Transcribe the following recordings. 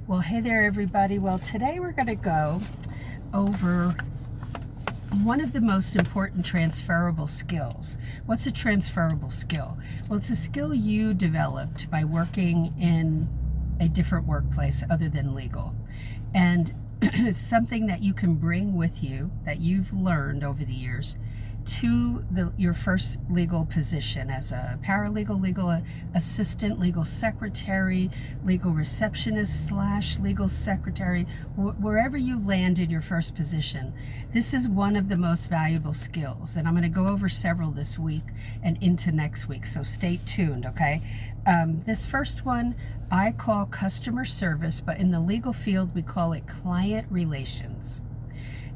Well, hey there, everybody. Well, today we're going to go over one of the most important transferable skills. What's a transferable skill? Well, it's a skill you developed by working in a different workplace other than legal. And it's something that you can bring with you that you've learned over the years to your first legal position as a paralegal, legal assistant, legal secretary, legal receptionist / legal secretary, wherever you land in your first position. This is one of the most valuable skills, and I'm going to go over several this week and into next week, so stay tuned, okay? This first one I call customer service, but in the legal field we call it client relations.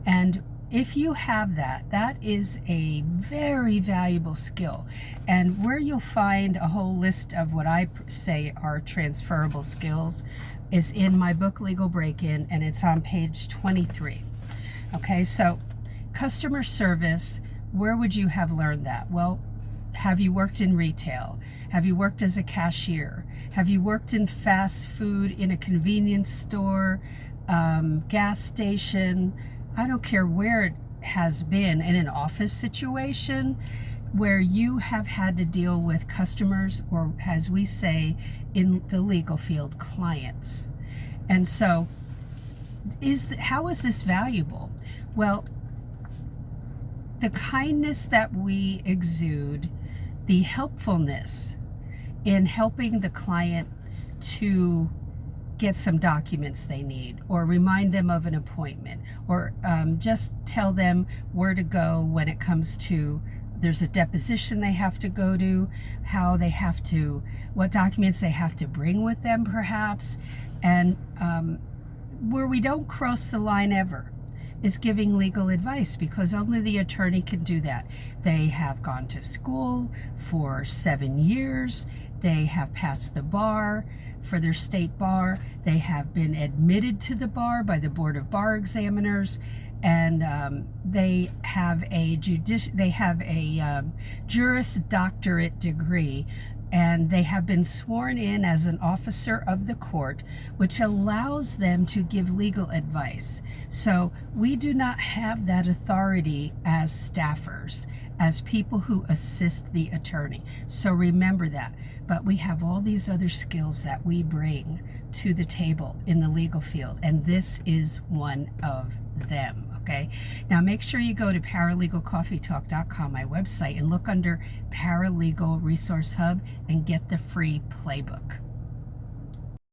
And if you have that, that is a very valuable skill. And where you'll find a whole list of what I say are transferable skills is in my book, Legal Break-In, and it's on page 23. Okay, so customer service, where would you have learned that? Well, have you worked in retail? Have you worked as a cashier? Have you worked in fast food, in a convenience store, gas station? I don't care where it has been, in an office situation where you have had to deal with customers, or as we say in the legal field, clients. And so how is this valuable? Well, the kindness that we exude, the helpfulness in helping the client to get some documents they need, or remind them of an appointment, or just tell them where to go when it comes to, there's a deposition they have to go to, what documents they have to bring with them perhaps, and where we don't cross the line ever is giving legal advice, because only the attorney can do that. They have gone to school for 7 years. They have passed the bar for their state bar. They have been admitted to the bar by the Board of Bar Examiners, and they have a Juris Doctorate degree, and they have been sworn in as an officer of the court, which allows them to give legal advice. So we do not have that authority as staffers, as people who assist the attorney. So remember that. But we have all these other skills that we bring to the table in the legal field, and this is one of them. Okay, now make sure you go to paralegalcoffeetalk.com, my website, and look under Paralegal Resource Hub and get the free playbook.